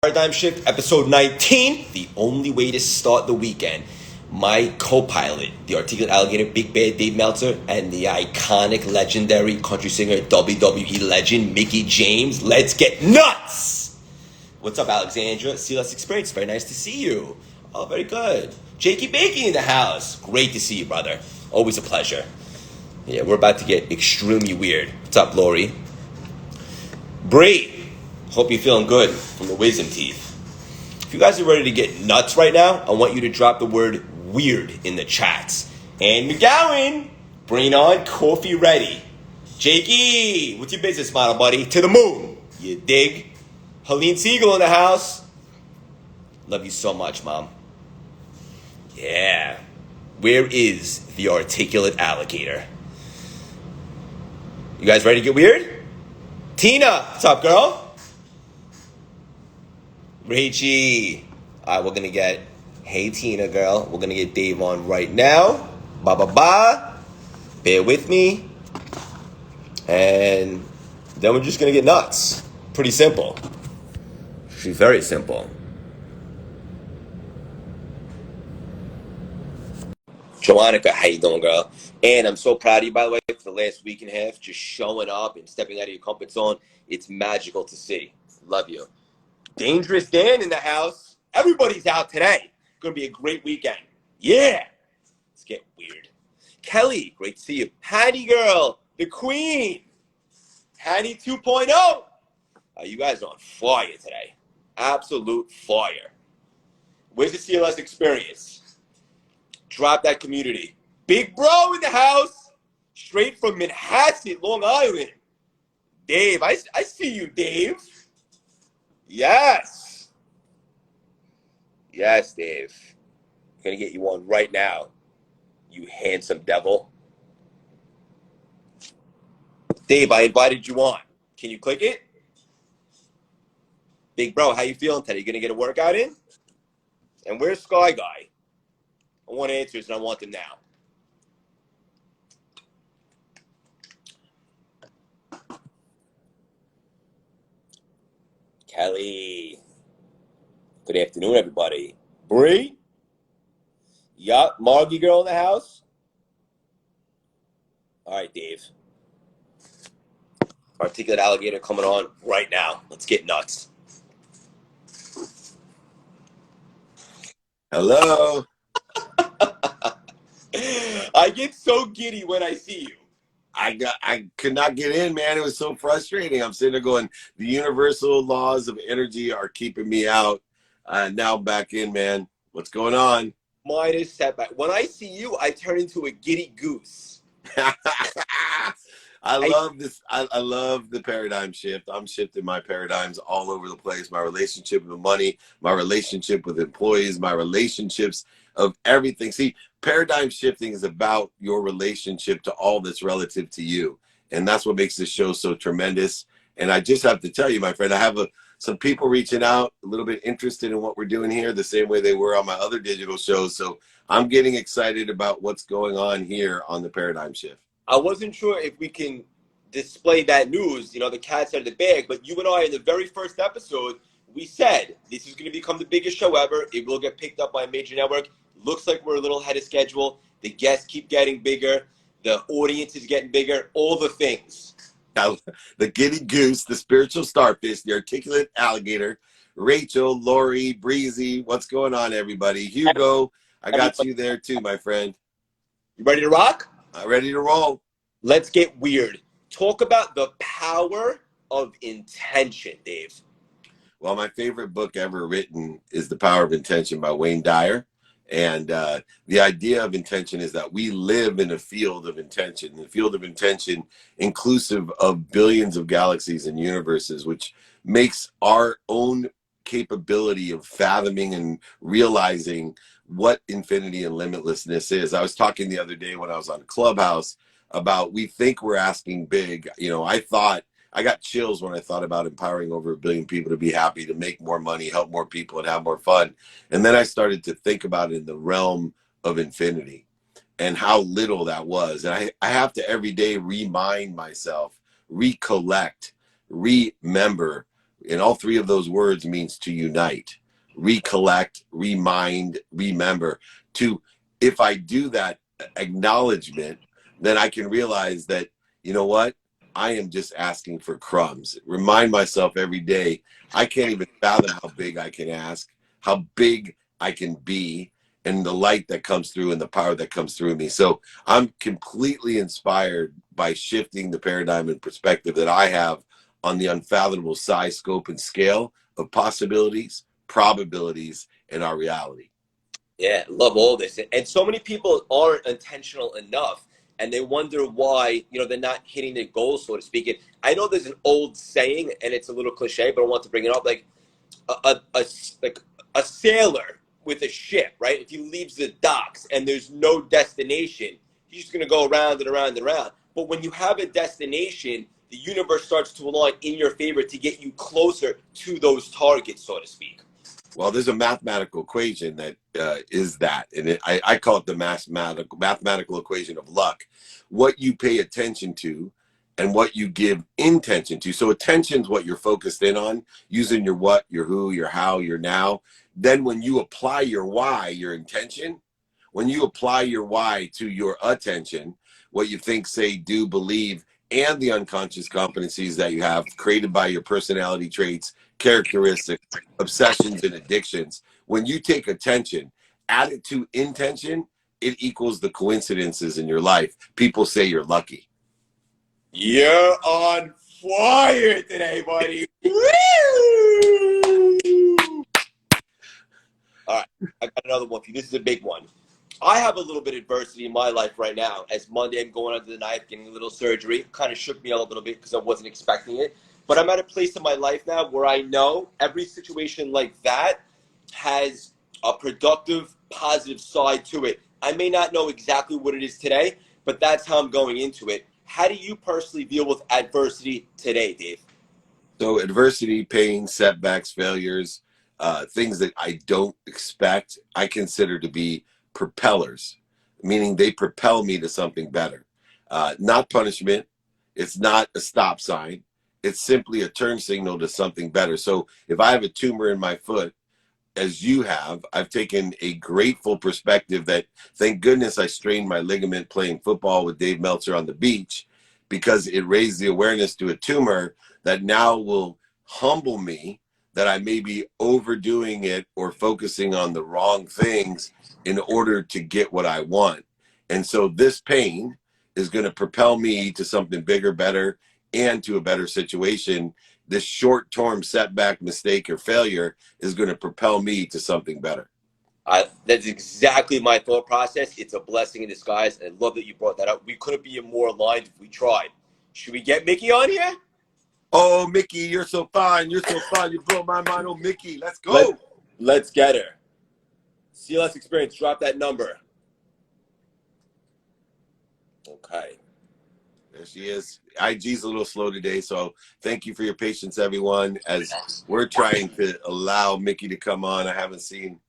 Paradigm Shift, episode 19, the only way to start the weekend. My co-pilot, the Articulate Alligator, Big Bad Dave Meltzer, and the iconic, legendary country singer, WWE legend, Mickie James. Let's get nuts! What's up, Alexandra? CLS Experience, very nice to see you. Oh, very good. Jakey Bakey in the house. Great to see you, brother. Always a pleasure. Yeah, we're about to get extremely weird. What's up, Lori? Bree. Hope you're feeling good from the wisdom teeth. If you guys are ready to get nuts right now, I want you to drop the word weird in the chats. And McGowan, bring on coffee ready. Jakey, what's your business model, buddy? To the moon. You dig? Helene Siegel in the house. Love you so much, Mom. Yeah. Where is the articulate alligator? You guys ready to get weird? Tina, what's up, girl? Rachie. Alright, we're gonna get, hey Tina girl, we're gonna get Dave on right now. Ba. Bear with me. And then we're just gonna get nuts. Pretty simple. She's very simple. Joannica, how you doing, girl? And I'm so proud of you, by the way, for the last week and a half, just showing up and stepping out of your comfort zone. It's magical to see. Love you. Dangerous Dan in the house. Everybody's out today. Gonna be a great weekend. Yeah. Let's get weird. Kelly, great to see you. Hattie girl, the queen. Hattie 2.0. You guys are on fire today. Absolute fire. Where's the CLS experience? Drop that community. Big bro in the house. Straight from Manhasset, Long Island. Dave, I see you, Dave. Yes. Yes, Dave. I'm going to get you on right now, you handsome devil. Dave, I invited you on. Can you click it? Big bro, how you feeling today? You going to get a workout in? And where's Sky Guy? I want answers and I want them now. Kelly. Good afternoon, everybody. Bree? Yup, Margie girl in the house? All right, Dave. Articulate alligator coming on right now. Let's get nuts. Hello. I get so giddy when I see you. I could not get in, man. It was so frustrating. I'm sitting there going, the universal laws of energy are keeping me out. Now I'm back in, man. What's going on? Mine is setback. When I see you, I turn into a giddy goose. I love this. I love the paradigm shift. I'm shifting my paradigms all over the place. My relationship with money, my relationship with employees, my relationships of everything. See, paradigm shifting is about your relationship to all that's relative to you. And that's what makes this show so tremendous. And I just have to tell you, my friend, I have some people reaching out, a little bit interested in what we're doing here, the same way they were on my other digital shows. So I'm getting excited about what's going on here on the paradigm shift. I wasn't sure if we can display that news, the cat's out of the bag, but you and I, in the very first episode, we said this is going to become the biggest show ever. It will get picked up by a major network. Looks like we're a little ahead of schedule. The guests keep getting bigger. The audience is getting bigger. All the things. Now, the giddy goose, the spiritual starfish, the articulate alligator, Rachel, Lori, Breezy. What's going on, everybody? Hugo, I got you there too, my friend. You ready to rock? I'm ready to roll. Let's get weird. Talk about the power of intention, Dave. Well, my favorite book ever written is The Power of Intention by Wayne Dyer. And the idea of intention is that we live in a field of intention, the field of intention inclusive of billions of galaxies and universes, which makes our own capability of fathoming and realizing what infinity and limitlessness is. I was talking the other day when I was on Clubhouse about we think we're asking big. I got chills when I thought about empowering over 1 billion people to be happy, to make more money, help more people, and have more fun. And then I started to think about it in the realm of infinity and how little that was. And I have to every day remind myself, recollect, remember And all three of those words means to unite, recollect, remind, remember. To, if I do that acknowledgement, then I can realize that, you know what? I am just asking for crumbs. Remind myself every day, I can't even fathom how big I can ask, how big I can be, and the light that comes through and the power that comes through me. So I'm completely inspired by shifting the paradigm and perspective that I have on the unfathomable size, scope, and scale of possibilities, probabilities, and our reality. Yeah, love all this. And so many people aren't intentional enough, and they wonder why, they're not hitting their goals, so to speak. And I know there's an old saying, and it's a little cliche, but I want to bring it up. Like like a sailor with a ship, right? If he leaves the docks and there's no destination, he's just going to go around and around and around. But when you have a destination, the universe starts to align in your favor to get you closer to those targets, so to speak. Well, there's a mathematical equation that is that, and I call it the mathematical equation of luck. What you pay attention to and what you give intention to. So attention is what you're focused in on, using your what, your who, your how, your now. Then when you apply your why, your intention, when you apply your why to your attention, what you think, say, do, believe, and the unconscious competencies that you have created by your personality traits, characteristics, obsessions, and addictions, when you take attention, add it to intention, it equals the coincidences in your life. People say you're lucky. You're on fire today, buddy. All right, I got another one for you. This is a big one. I have a little bit of adversity in my life right now. As Monday, I'm going under the knife, getting a little surgery. Kind of shook me out a little bit because I wasn't expecting it. But I'm at a place in my life now where I know every situation like that has a productive, positive side to it. I may not know exactly what it is today, but that's how I'm going into it. How do you personally deal with adversity today, Dave? So adversity, pain, setbacks, failures, things that I don't expect, I consider to be propellers, meaning they propel me to something better. Not punishment. It's not a stop sign. It's simply a turn signal to something better. So if I have a tumor in my foot, as you have, I've taken a grateful perspective that thank goodness I strained my ligament playing football with Dave Meltzer on the beach, because it raised the awareness to a tumor that now will humble me that I may be overdoing it or focusing on the wrong things in order to get what I want. And so this pain is going to propel me to something bigger, better, and to a better situation. This short-term setback, mistake, or failure is going to propel me to something better. That's exactly my thought process. It's a blessing in disguise, and I love that you brought that up. We couldn't be more aligned if we tried. Should we get Mickie on here? Oh, Mickie, you're so fine. You're so fine. You blow my mind. Oh, Mickie, let's go. Let's get her. CLS Experience, drop that number. Okay. There she is. IG's a little slow today, so thank you for your patience, everyone, as we're trying to allow Mickie to come on. I haven't seen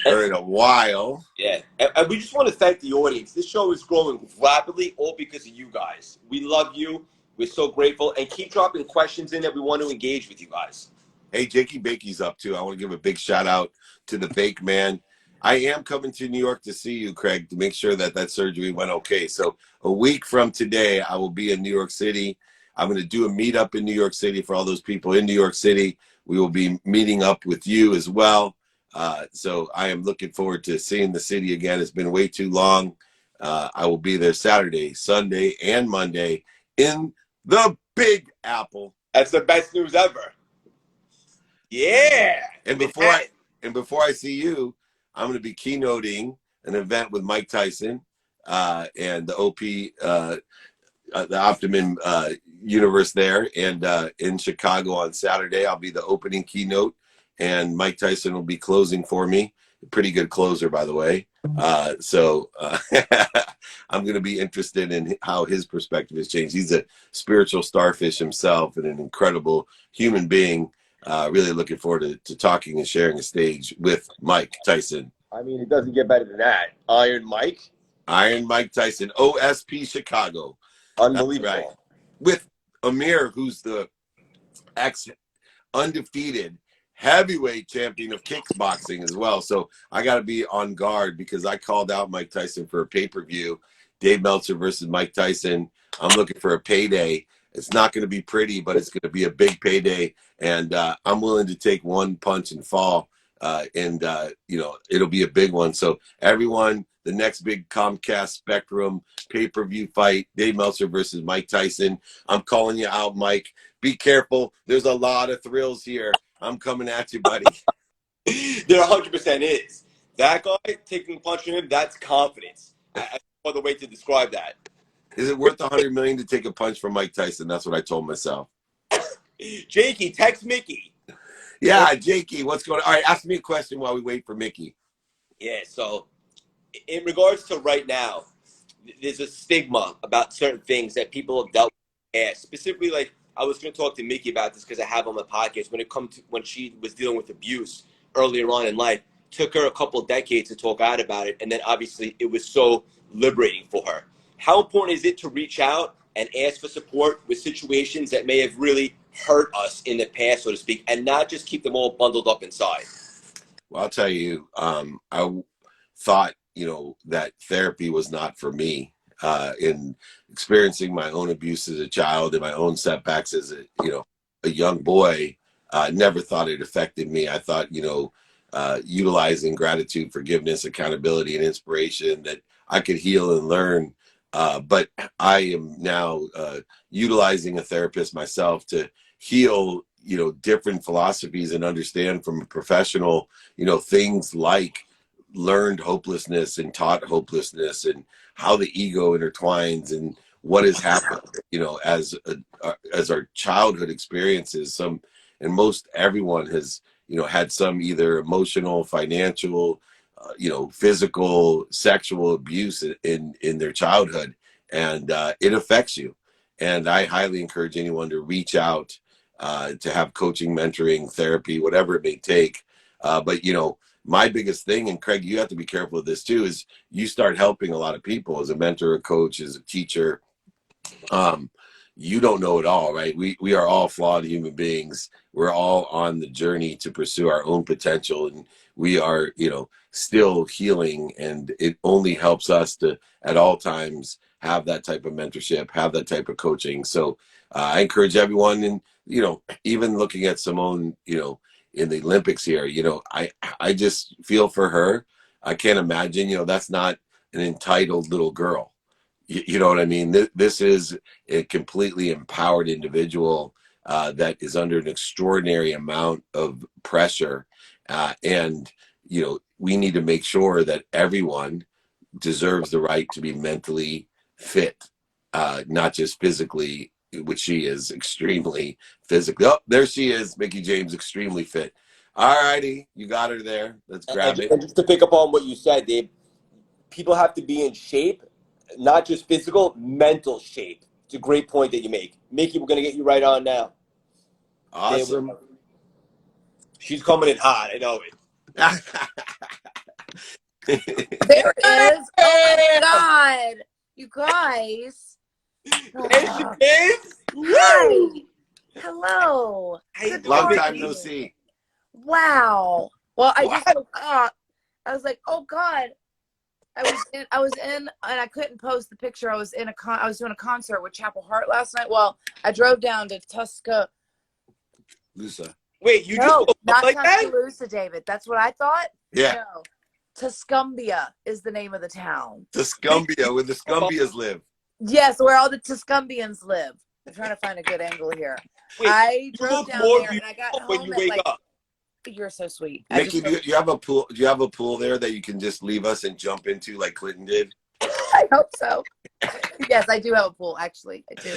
her in a while. Yeah, and we just want to thank the audience. This show is growing rapidly, all because of you guys. We love you. We're so grateful. And keep dropping questions in that we want to engage with you guys. Hey, Jakey Bakey's up, too. I want to give a big shout-out to the Bake Man. I am coming to New York to see you, Craig, to make sure that that surgery went okay. So a week from today, I will be in New York City. I'm going to do a meetup in New York City for all those people in New York City. We will be meeting up with you as well. So I am looking forward to seeing the city again. It's been way too long. I will be there Saturday, Sunday, and Monday in the Big Apple. That's the best news ever. Yeah. And before I see you, I'm going to be keynoting an event with Mike Tyson and the OP, the Optimum universe there, and in Chicago on Saturday. I'll be the opening keynote, and Mike Tyson will be closing for me. Pretty good closer, by the way. So I'm going to be interested in how his perspective has changed. He's a spiritual starfish himself and an incredible human being. Really looking forward to talking and sharing a stage with Mike Tyson. I mean, it doesn't get better than that. Iron Mike. Iron Mike Tyson, OSP Chicago. Unbelievable. Right. With Amir, who's the undefeated heavyweight champion of kickboxing as well. So I got to be on guard because I called out Mike Tyson for a pay-per-view, Dave Meltzer versus Mike Tyson. I'm looking for a payday. It's not going to be pretty, but it's going to be a big payday. And I'm willing to take one punch and fall. You know, it'll be a big one. So everyone, the next big Comcast Spectrum pay-per-view fight, Dave Meltzer versus Mike Tyson. I'm calling you out, Mike. Be careful. There's a lot of thrills here. I'm coming at you, buddy. There 100% is. That guy taking a punch from him, that's confidence. I no other way to describe that. Is it worth $100 million to take a punch from Mike Tyson? That's what I told myself. Jakey, text Mickie. Yeah, Jakey, what's going on? All right, ask me a question while we wait for Mickie. Yeah, so in regards to right now, there's a stigma about certain things that people have dealt with. Specifically, like, I was going to talk to Mickie about this because I have on my podcast. When it comes to when she was dealing with abuse earlier on in life, took her a couple of decades to talk out about it, and then obviously it was so liberating for her. How important is it to reach out and ask for support with situations that may have really hurt us in the past, so to speak, and not just keep them all bundled up inside? Well, I'll tell you, I thought, you know, that therapy was not for me. In experiencing my own abuse as a child and my own setbacks as a young boy, never thought it affected me. I thought, utilizing gratitude, forgiveness, accountability, and inspiration that I could heal and learn. But I am now utilizing a therapist myself to heal, different philosophies and understand from a professional, things like learned hopelessness and taught hopelessness and how the ego intertwines and what has happened, as our childhood experiences. Most everyone has, had some either emotional, financial, physical, sexual abuse in their childhood, and it affects you. And I highly encourage anyone to reach out to have coaching, mentoring, therapy, whatever it may take. But my biggest thing, and Craig, you have to be careful of this too, is you start helping a lot of people as a mentor, a coach, as a teacher. You don't know it all, right? We are all flawed human beings. We're all on the journey to pursue our own potential, and we are, still healing. And it only helps us to, at all times, have that type of mentorship, have that type of coaching. So I encourage everyone, and even looking at Simone, in the Olympics here, I just feel for her. I can't imagine, that's not an entitled little girl. You know what I mean? This is a completely empowered individual that is under an extraordinary amount of pressure. And we need to make sure that everyone deserves the right to be mentally fit, not just physically, which she is extremely physically. Oh, there she is, Mickie James, extremely fit. All righty, you got her there. Let's grab it. And just to pick up on what you said, Dave, people have to be in shape, not just physical, mental shape. It's a great point that you make. Mickie, we're going to get you right on now. Awesome. She's coming in hot. I know it. There it is. Oh my God. You guys. There she is. Hi. Hello. Good Long morning. time no see. Wow. Well, I just woke up. I was like, oh God. I was in, and I couldn't post the picture. I was doing a concert with Chapel Hart last night. Well, I drove down to Lusa. Wait, you No, just not like that? Tuscaloosa, David. That's what I thought. Yeah. No. Tuscumbia is the name of the town. Tuscumbia, where the Scumbias live. Yes, where all the Tuscumbians live. I'm trying to find a good angle here. Wait, I drove down there and I got when home you at wake up. You're so sweet. Mickie, do you have a pool? Do you have a pool there that you can just leave us and jump into like Clinton did? I hope so. Yes, I do have a pool. Actually, I do.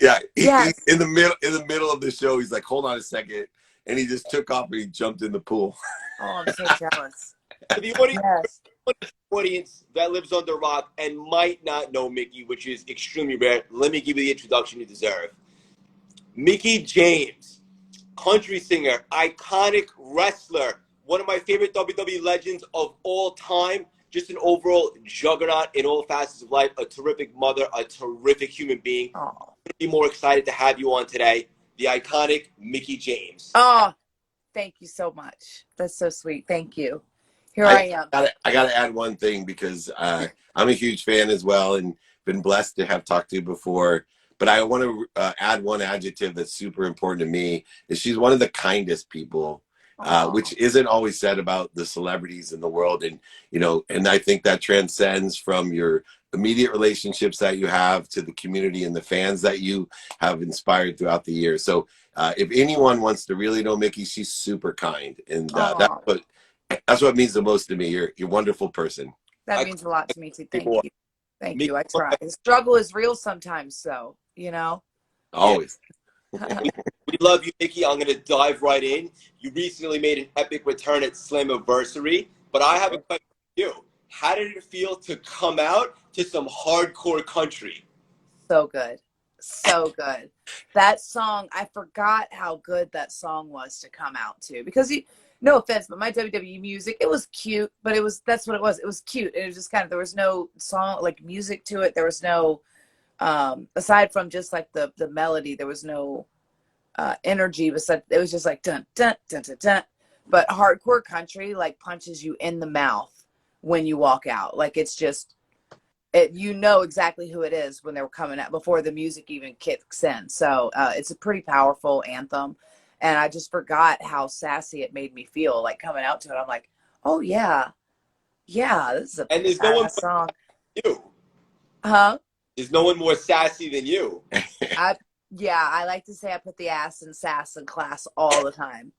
Yeah. Yes. In the middle of the show, he's like, "Hold on a second," and he just took off and he jumped in the pool. Oh, I'm so jealous. For the audience, Yes. audience that lives under a rock and might not know Mickie, which is extremely rare, let me give you the introduction you deserve. Mickie James, country singer, iconic wrestler, one of my favorite WWE legends of all time, just an overall juggernaut in all facets of life, a terrific mother, a terrific human being. Oh. Couldn't be more excited to have you on today. the iconic Mickie James. Oh, thank you so much. That's so sweet. Thank you. Here I am. I gotta add one thing because I'm a huge fan as well and been blessed to have talked to you before. But I want to add one adjective that's super important to me is she's one of the kindest people, which isn't always said about the celebrities in the world. And, you know, and I think that transcends from your immediate relationships that you have to the community and the fans that you have inspired throughout the years. So if anyone wants to really know Mickie, she's super kind. And that's what means the most to me. You're a wonderful person. That means a lot to me too. Thank you. Thank you. I try. The struggle is real sometimes, so, you know. Always. We love you, Mickie. I'm going to dive right in. You recently made an epic return at Slammiversary, but I have a question for you. How did it feel to come out to some hardcore country? So good. So good. That song, I forgot how good that song was to come out to, because no offense, but my WWE music, it was cute, but that's what it was. It was cute. It was just kind of, there was no song, like music to it. There was no, aside from just like the melody, there was no energy. Besides, it was just like dun, dun, dun, dun, dun. But hardcore country like punches you in the mouth when you walk out. Like it's just, you know exactly who it is when they're coming out before the music even kicks in. So it's a pretty powerful anthem. And I just forgot how sassy it made me feel, like coming out to it. I'm like, oh yeah, this is a and there's no one song. You, huh? There's no one more sassy than you. I like to say I put the ass in sass in class all the time.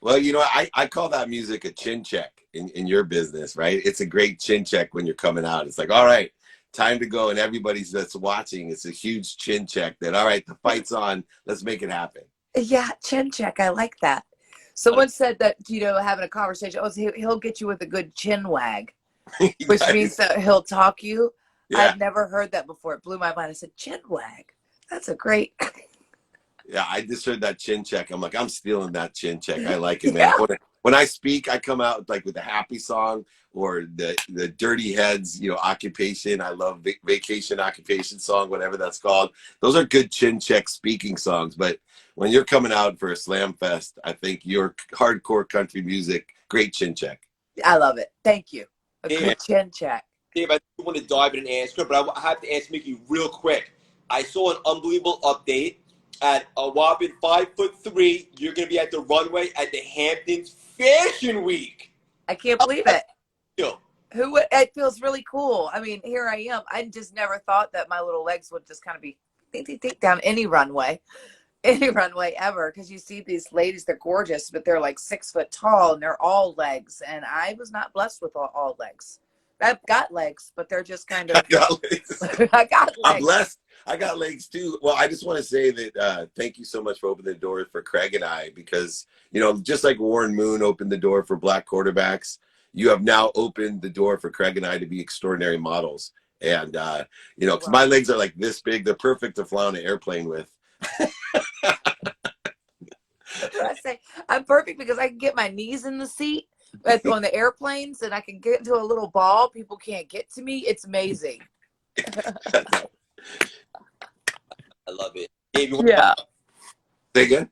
Well, you know, I call that music a chin check in your business, right? It's a great chin check when you're coming out. It's like, all right, time to go. And everybody's that's watching, it's a huge chin check that, all right, the fight's on. Let's make it happen. Yeah, chin check. I like that. Someone said that, you know, having a conversation, he'll get you with a good chin wag, which means that he'll talk you. Yeah. I've never heard that before. It blew my mind. I said, chin wag. That's a great. Yeah, I just heard that chin check. I'm like, I'm stealing that chin check. I like it, man. Yeah. When I speak, I come out like with a happy song or the Dirty Heads, you know, occupation. I love vacation occupation song, whatever that's called. Those are good chin check speaking songs. But when you're coming out for a slam fest, I think your hardcore country music, great chin check. I love it. Thank you. A good chin check. Dave, I do want to dive in and answer, but I have to ask Mickie real quick. I saw an unbelievable update. At a whopping 5'3", you're going to be at the runway at the Hamptons Fashion Week. I can't believe it. It feels really cool. I mean, here I am. I just never thought that my little legs would just kind of be down any runway ever. Because you see these ladies, they're gorgeous, but they're like 6 foot tall and they're all legs. And I was not blessed with all legs. I've got legs, but they're just kind of. I got legs. I got legs. I'm blessed. I got legs too. Well, I just want to say that thank you so much for opening the door for Craig and I, because, you know, just like Warren Moon opened the door for black quarterbacks, you have now opened the door for Craig and I to be extraordinary models. And, you know, because my legs are like this big. They're perfect to fly on an airplane with. That's what I say. I'm perfect because I can get my knees in the seat on the airplanes and I can get into a little ball. People can't get to me. It's amazing. I love it. Dave, Say again?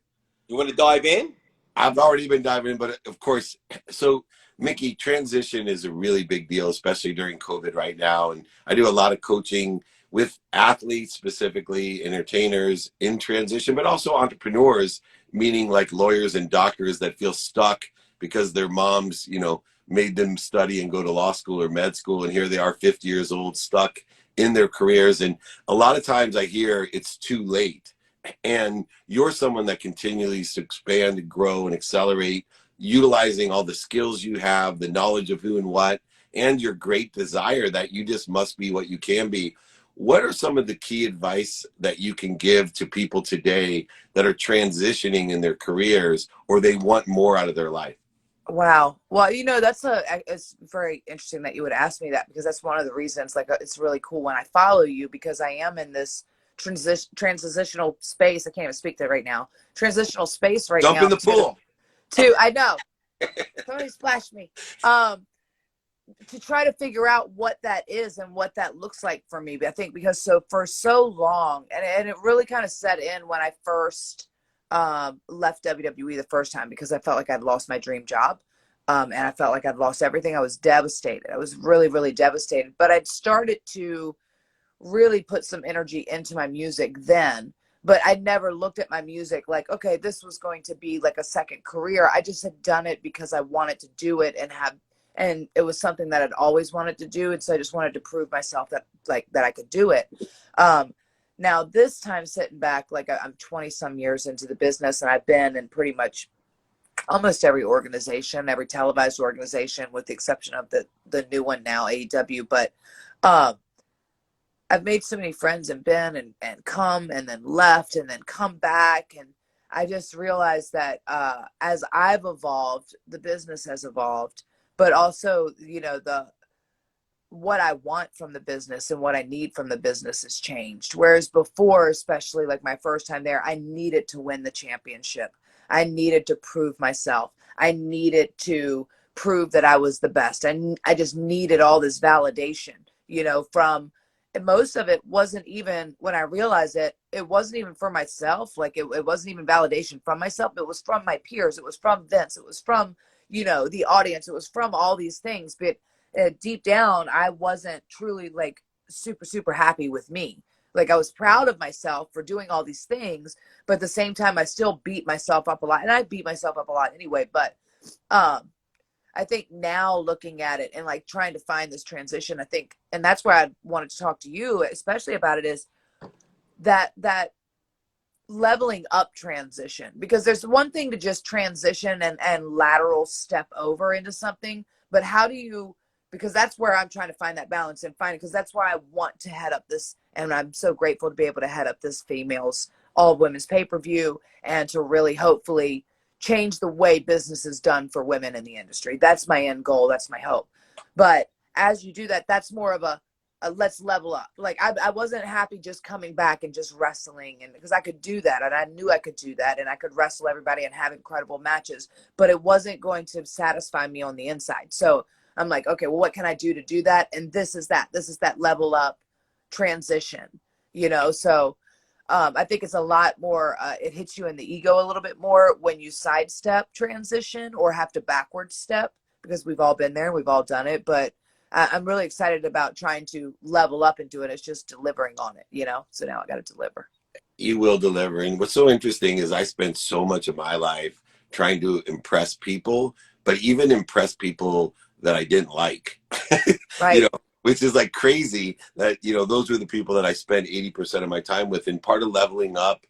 You want to dive in? I've already been diving in, but of course, so Mickie, transition is a really big deal, especially during COVID right now. And I do a lot of coaching with athletes, specifically entertainers in transition, but also entrepreneurs, meaning like lawyers and doctors that feel stuck because their moms, you know, made them study and go to law school or med school. And here they are 50 years old, stuck in their careers. And a lot of times I hear it's too late. And you're someone that continually to expand and grow and accelerate, utilizing all the skills you have, the knowledge of who and what, and your great desire that you just must be what you can be. What are some of the key advice that you can give to people today that are transitioning in their careers or they want more out of their life? Wow. Well, you know, it's very interesting that you would ask me that, because that's one of the reasons, like, it's really cool when I follow you, because I am in this transitional space. I can't even speak to it right now. Transitional space right now. Jump in the pool. I know. Somebody splashed me. to try to figure out what that is and what that looks like for me. But I think because for so long, and it really kind of set in when I first left WWE the first time, because I felt like I'd lost my dream job. And I felt like I'd lost everything. I was devastated. I was really, really devastated. But I'd started to really put some energy into my music then. But I'd never looked at my music like, okay, this was going to be like a second career. I just had done it because I wanted to do it and it was something that I'd always wanted to do. And so I just wanted to prove myself that I could do it. Now this time sitting back, like I'm 20 some years into the business, and I've been in pretty much almost every organization, every televised organization, with the exception of the new one now, AEW. But I've made so many friends and been and come and then left and then come back. And I just realized that as I've evolved, the business has evolved, but also, you know, what I want from the business and what I need from the business has changed. Whereas before, especially like my first time there, I needed to win the championship. I needed to prove myself. I needed to prove that I was the best. I just needed all this validation, you know, from, and most of it wasn't even, when I realized it, it wasn't even for myself. Like it wasn't even validation from myself. It was from my peers. It was from Vince. It was from, you know, the audience. It was from all these things. But deep down, I wasn't truly like super, super happy with me. Like I was proud of myself for doing all these things, but at the same time, I still beat myself up a lot. And I beat myself up a lot anyway. But I think now looking at it and like trying to find this transition, I think, and that's why I wanted to talk to you, especially about it, is that leveling up transition. Because there's one thing to just transition and lateral step over into something, but how do you, because that's where I'm trying to find that balance and find it, because that's why I want to head up this, and I'm so grateful to be able to head up this females all women's pay-per-view and to really hopefully change the way business is done for women in the industry. That's my end goal. That's my hope. But as you do that, that's more of a let's level up. Like I wasn't happy just coming back and just wrestling, and because I could do that and I knew I could do that and I could wrestle everybody and have incredible matches, but it wasn't going to satisfy me on the inside. So I'm like, okay, well, what can I do to do that? And this is that level up transition, you know? So I think it's a lot more, it hits you in the ego a little bit more when you sidestep transition or have to backward step, because we've all been there, we've all done it. But I'm really excited about trying to level up and do it. It's just delivering on it, you know? So now I got to deliver. You will deliver. And what's so interesting is I spent so much of my life trying to impress people, but even impress people that I didn't like, Right. You know, which is like crazy that, you know, those were the people that I spent 80% of my time with. And part of leveling up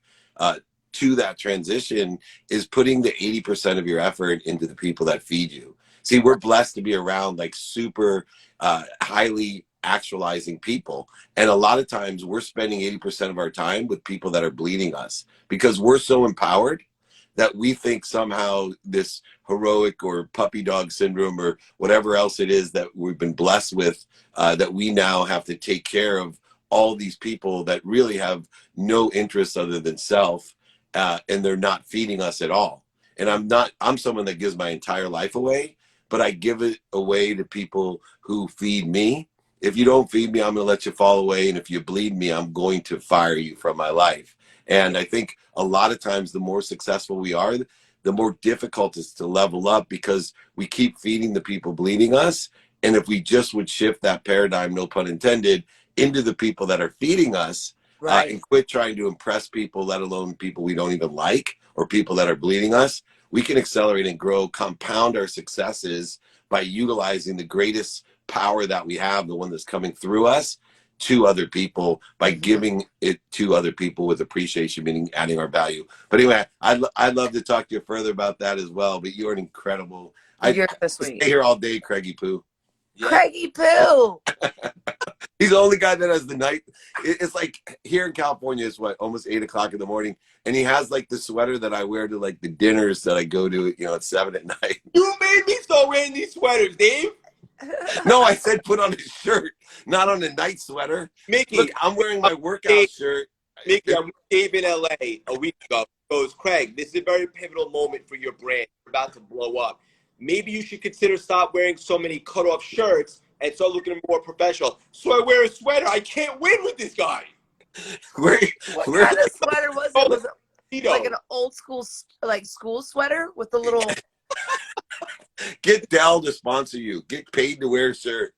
to that transition is putting the 80% of your effort into the people that feed you. See, we're blessed to be around like super highly actualizing people. And a lot of times we're spending 80% of our time with people that are bleeding us because we're so empowered that we think somehow this heroic or puppy dog syndrome or whatever else it is that we've been blessed with, that we now have to take care of all these people that really have no interest other than self, and they're not feeding us at all. And I'm someone that gives my entire life away, but I give it away to people who feed me. If you don't feed me, I'm going to let you fall away. And if you bleed me, I'm going to fire you from my life. And I think a lot of times the more successful we are, the more difficult it is to level up because we keep feeding the people bleeding us. And if we just would shift that paradigm, no pun intended, into the people that are feeding us, Right. and quit trying to impress people, let alone people we don't even like or people that are bleeding us, we can accelerate and grow, compound our successes by utilizing the greatest power that we have, the one that's coming through us, to other people by giving it to other people with appreciation, meaning adding our value. But anyway, I'd love to talk to you further about that as well. But you're an incredible. You're so I sweet. stay here all day, Craigie Poo. Yeah. Craigie Poo. He's the only guy that has the night. It's like here in California, it's what, almost 8 o'clock in the morning. And he has like the sweater that I wear to like the dinners that I go to, you know, at 7 at night. You made me start wearing these sweaters, Dave. No, I said put on a shirt, not on a night sweater. Mickie, Look, I'm wearing my workout shirt. Mickie, I'm with Dave in LA a week ago. He goes, Craig, this is a very pivotal moment for your brand. You're about to blow up. maybe you should consider stop wearing so many cut-off shirts and start looking more professional. So I wear a sweater. I can't win with this guy. Where, What where, kind of sweater was it? Was it like Speedo. an old school, like school sweater with the little? get Dell to sponsor you. Get paid to wear a shirt.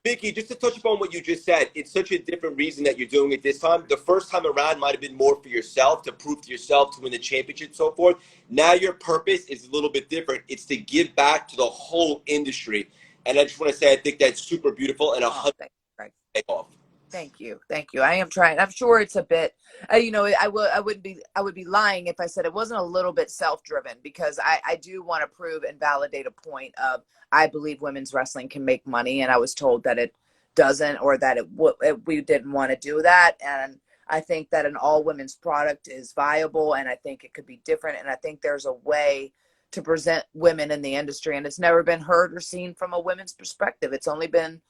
Mickie, just to touch upon what you just said, it's such a different reason that you're doing it this time. The first time around might have been more for yourself, to prove to yourself, to win the championship and so forth. Now your purpose is a little bit different. It's to give back to the whole industry. And I just want to say, I think that's super beautiful and 100% take off. Thank you. I am trying. I'm sure it's a bit, you know, I would be lying if I said it wasn't a little bit self-driven, because I do want to prove and validate a point of, I believe women's wrestling can make money, and I was told that it doesn't, or that we didn't want to do that. And I think that an all women's product is viable, and I think it could be different. And I think there's a way to present women in the industry, and it's never been heard or seen from a women's perspective. It's only been,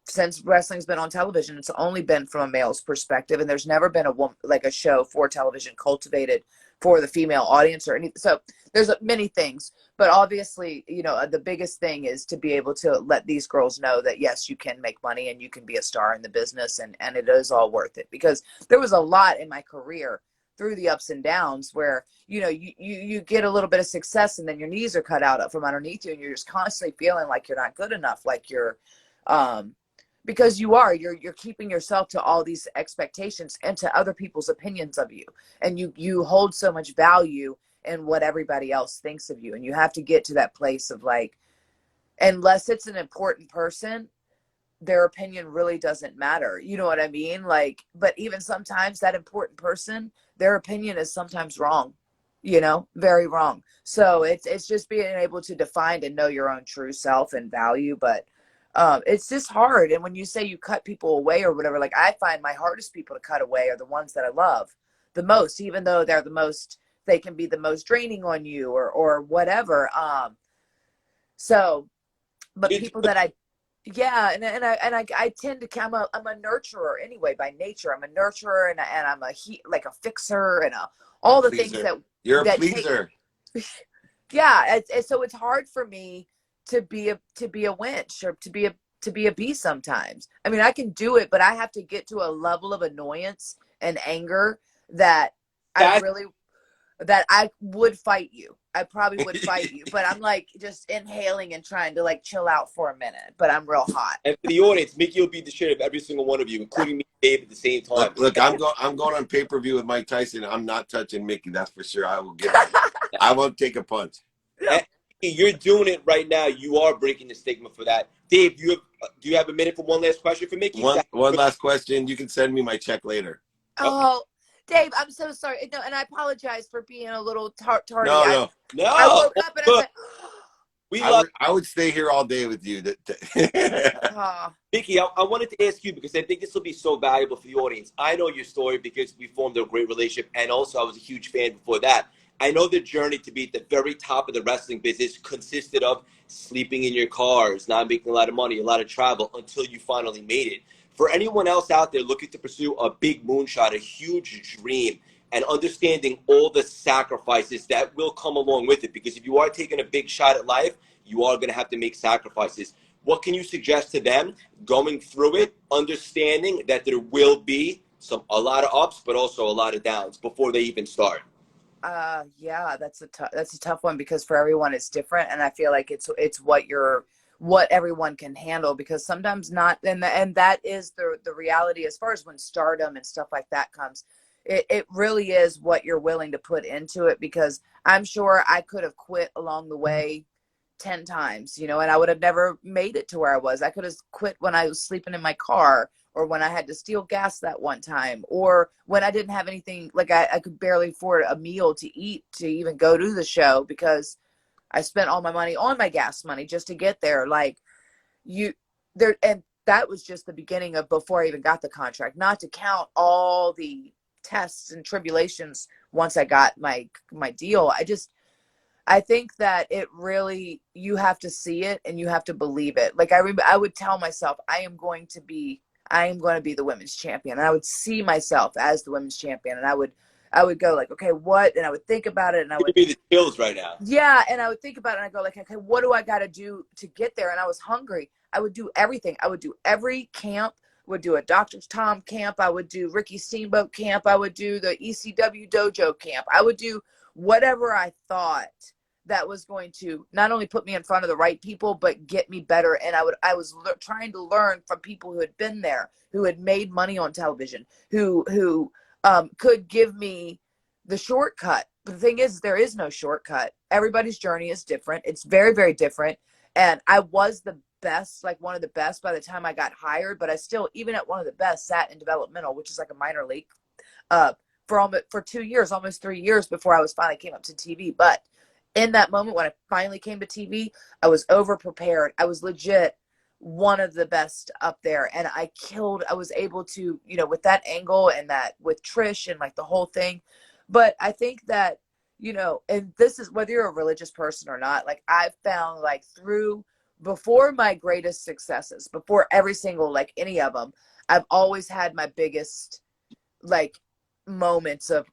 since wrestling's been on television, it's only been from a male's perspective, and there's never been a show for television cultivated for the female audience or anything. So there's many things, but obviously, you know, the biggest thing is to be able to let these girls know that yes, you can make money and you can be a star in the business, and it is all worth it. Because there was a lot in my career through the ups and downs where, you know, you get a little bit of success and then your knees are cut out from underneath you, and you're just constantly feeling like you're not good enough, like you're because you're keeping yourself to all these expectations and to other people's opinions of you, and you hold so much value in what everybody else thinks of you, and you have to get to that place of like, unless it's an important person, their opinion really doesn't matter, you know what I mean? Like, but even sometimes that important person, their opinion is sometimes wrong, you know, very wrong. So it's just being able to define and know your own true self and value. But it's just hard. And when you say you cut people away or whatever, like, I find my hardest people to cut away are the ones that I love the most, even though they're the most, they can be the most draining on you or whatever. So, but people that I tend to, I'm a nurturer anyway, by nature. I'm a nurturer, and I'm like a fixer, and all the things that you're a that pleaser. Yeah. So it's hard for me to be a winch, or to be a bee sometimes. I mean, I can do it, but I have to get to a level of annoyance and anger that I would fight you. I probably would fight you, but I'm like just inhaling and trying to like chill out for a minute, but I'm real hot. And for the audience, Mickie will beat the shit of every single one of you, including me and Dave at the same time. Look, I'm going on pay-per-view with Mike Tyson. I'm not touching Mickie, that's for sure. I won't take a punch. And you're doing it right now. You are breaking the stigma for that. Dave, do you have a minute for one last question for Mickie? One last question. You can send me my check later. Oh, Dave, I'm so sorry. No, and I apologize for being a little tardy. No. I woke up and I said, I would stay here all day with you. Mickie, I wanted to ask you, because I think this will be so valuable for the audience. I know your story because we formed a great relationship, and also I was a huge fan before that. I know the journey to be at the very top of the wrestling business consisted of sleeping in your cars, not making a lot of money, a lot of travel, until you finally made it. For anyone else out there looking to pursue a big moonshot, a huge dream, and understanding all the sacrifices that will come along with it, because if you are taking a big shot at life, you are going to have to make sacrifices. What can you suggest to them going through it, understanding that there will be a lot of ups, but also a lot of downs before they even start? Yeah, that's a tough one, because for everyone it's different, and I feel like it's what everyone can handle, because sometimes not, and that is the reality as far as when stardom and stuff like that comes. It really is what you're willing to put into it, because I'm sure I could have quit along the way 10 times, you know, and I would have never made it to where I was. I could have quit when I was sleeping in my car, or when I had to steal gas that one time, or when I didn't have anything, like I could barely afford a meal to eat to even go to the show, because I spent all my money on my gas money just to get there. Like and that was just the beginning of before I even got the contract, not to count all the tests and tribulations once I got my deal. I think that it really, you have to see it and you have to believe it. Like I would tell myself, I am going to be the women's champion. And I would see myself as the women's champion. And I would go like, okay, what? And I would think about it, and I would Give me the chills right now. yeah, and I would think about it, and I go like, okay, what do I got to do to get there? And I was hungry. I would do everything. I would do every camp. Would do a Dr. Tom camp. I would do Ricky Steamboat camp. I would do the ECW dojo camp. I would do whatever I thought that was going to not only put me in front of the right people, but get me better. And I was trying to learn from people who had been there, who had made money on television, who could give me the shortcut. But the thing is, there is no shortcut. Everybody's journey is different. It's very, very different. And I was the best, like one of the best by the time I got hired, but I still, even at one of the best, sat in developmental, which is like a minor league, for 2 years, almost 3 years before I was finally came up to TV. But in that moment when I finally came to TV, I was over prepared. I was legit one of the best up there, and I was able to, with that angle and that with Trish and like the whole thing. But I think that, and this is whether you're a religious person or not, like I've found like before my greatest successes, before every single, like any of them, I've always had my biggest like moments of,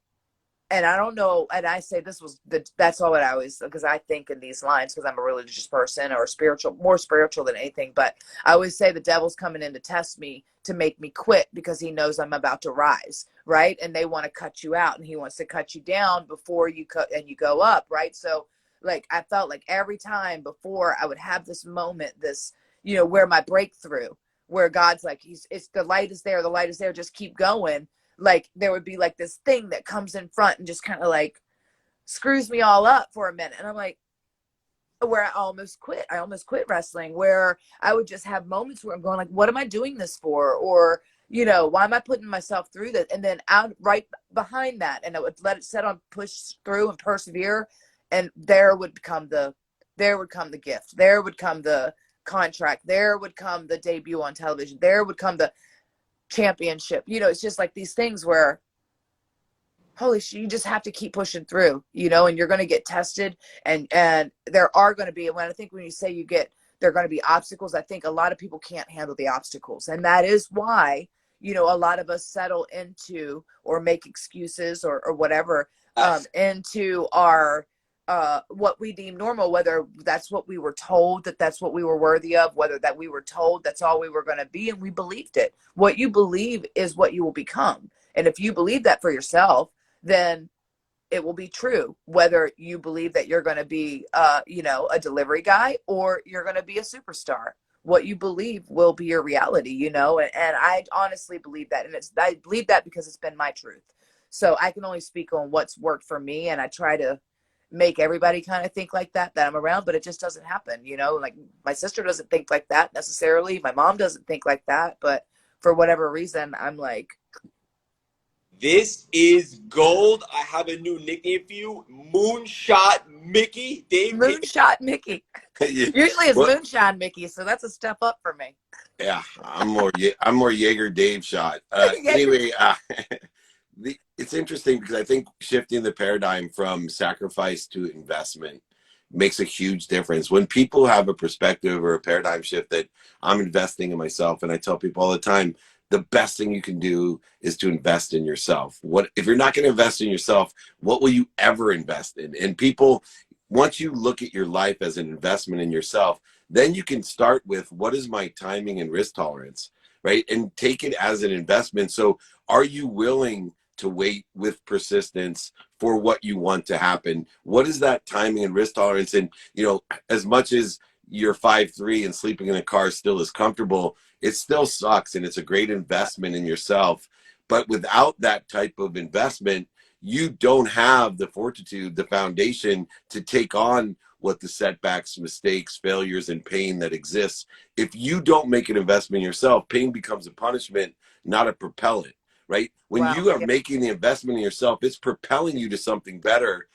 and I don't know, and I say that's all what I always, because I think in these lines, because I'm a religious person or spiritual, more spiritual than anything, but I always say the devil's coming in to test me, to make me quit, because he knows I'm about to rise, right? And they want to cut you out, and he wants to cut you down before you and you go up, right? So like I felt like every time before I would have this moment, this, where my breakthrough, where God's like, it's the light is there, just keep going. Like there would be like this thing that comes in front and just kind of like screws me all up for a minute. And I'm like, where I almost quit wrestling, where I would just have moments where I'm going like, what am I doing this for? Or, why am I putting myself through this? And then out right behind that, and I would let it set on, push through and persevere. And there would come the gift. There would come the contract. There would come the debut on television. There would come the championship. It's just like these things where, holy shit, you just have to keep pushing through, and you're going to get tested, and there are going to be, when you say there are going to be obstacles, I think a lot of people can't handle the obstacles. And that is why, a lot of us settle into or make excuses or whatever, into our, what we deem normal, whether that's what we were told, that's what we were worthy of, whether that we were told that's all we were going to be, and we believed it. What you believe is what you will become. And if you believe that for yourself, then it will be true, whether you believe that you're going to be, a delivery guy, or you're going to be a superstar. What you believe will be your reality, and I honestly believe that. And I believe that because it's been my truth. So I can only speak on what's worked for me, and I try to make everybody kind of think like that I'm around, but it just doesn't happen. Like my sister doesn't think like that necessarily. My mom doesn't think like that, but for whatever reason, I'm like, this is gold. I have a new nickname for you, Moonshot Mickie. Moonshot Mickie. Usually it's Moonshine Mickie, so that's a step up for me. Yeah, I'm more Jaeger Dave shot. Anyway, it's interesting because I think shifting the paradigm from sacrifice to investment makes a huge difference. When people have a perspective or a paradigm shift that I'm investing in myself, and I tell people all the time, the best thing you can do is to invest in yourself. What if you're not going to invest in yourself, what will you ever invest in? And people, once you look at your life as an investment in yourself, then you can start with, what is my timing and risk tolerance, right? And take it as an investment. So are you willing to wait with persistence for what you want to happen? What is that timing and risk tolerance? And, as much as you're 5'3" and sleeping in a car still is comfortable, it still sucks, and it's a great investment in yourself. But without that type of investment, you don't have the fortitude, the foundation to take on what the setbacks, mistakes, failures, and pain that exists. If you don't make an investment in yourself, pain becomes a punishment, not a propellant, right? When you are making the investment in yourself, it's propelling you to something better.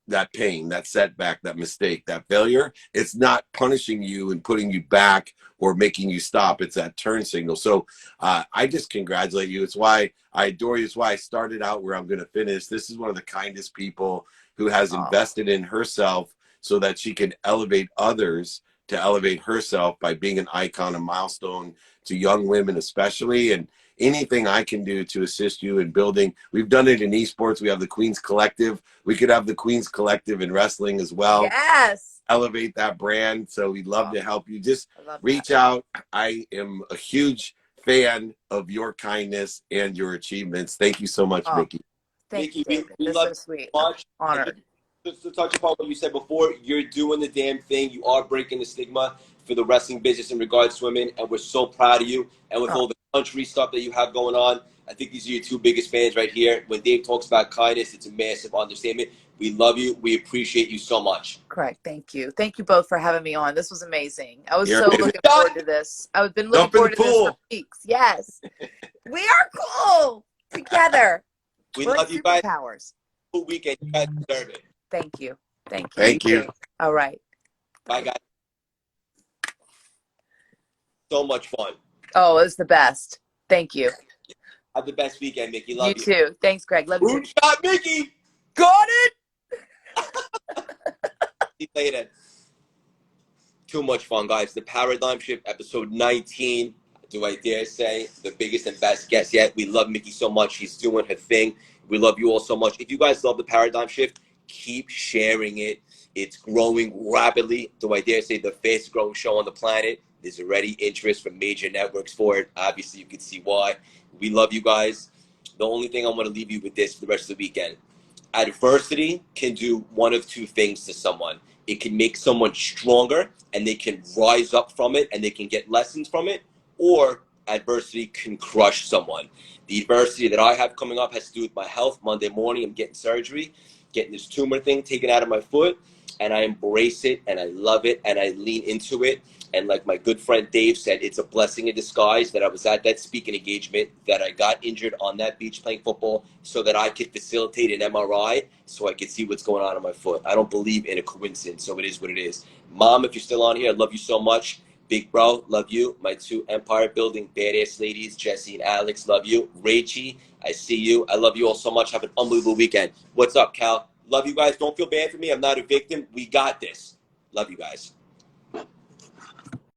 That pain, that setback, that mistake, that failure, it's not punishing you and putting you back or making you stop. It's that turn signal. So I just congratulate you. It's why I adore you. It's why I started out where I'm going to finish. This is one of the kindest people who has invested in herself so that she can elevate others to elevate herself by being an icon, a milestone to young women especially. And anything I can do to assist you in building. We've done it in esports. We have the Queens Collective. We could have the Queens Collective in wrestling as well. Yes. Elevate that brand. So we'd love to help you. Just reach out. I am a huge fan of your kindness and your achievements. Thank you so much, Mickie. Thank you, David. we That's love so sweet. you much. Honored. Just to touch upon what you said before, you're doing the damn thing. You are breaking the stigma for the wrestling business in regards to women, and we're so proud of you. And with all the country stuff that you have going on, I think these are your two biggest fans right here. When Dave talks about kindness, it's a massive understatement. We love you. We appreciate you so much. Correct. Thank you. Thank you both for having me on. This was amazing. I was You're so amazing. looking forward to this. I've been looking forward to this for weeks. Yes. We are cool together. We We're love you guys. Superpowers. Full weekend. You guys deserve it. Thank you. Thank you. Thank you. All right. Bye, guys. So much fun. Oh, it was the best. Thank you. Have the best weekend, Mickie. Love you. You too. Thanks, Greg. Love you. Moonshot, Mickie. Got it. See you later. Too much fun, guys. The Paradigm Shift, episode 19. Do I dare say the biggest and best guest yet? We love Mickie so much. She's doing her thing. We love you all so much. If you guys love the Paradigm Shift, keep sharing it. It's growing rapidly. Do I dare say the fastest growing show on the planet? There's already interest from major networks for it. Obviously, you can see why. We love you guys. The only thing I want to leave you with this for the rest of the weekend. Adversity can do one of two things to someone. It can make someone stronger and they can rise up from it and they can get lessons from it, or adversity can crush someone. The adversity that I have coming up has to do with my health. Monday morning, I'm getting surgery, getting this tumor thing taken out of my foot, and I embrace it and I love it and I lean into it. And like my good friend Dave said, it's a blessing in disguise that I was at that speaking engagement, that I got injured on that beach playing football so that I could facilitate an MRI so I could see what's going on in my foot. I don't believe in a coincidence, so it is what it is. Mom, if you're still on here, I love you so much. Big bro, love you. My two empire building badass ladies, Jesse and Alex, love you. Rachie, I see you. I love you all so much. Have an unbelievable weekend. What's up, Cal? Love you guys. Don't feel bad for me. I'm not a victim. We got this. Love you guys.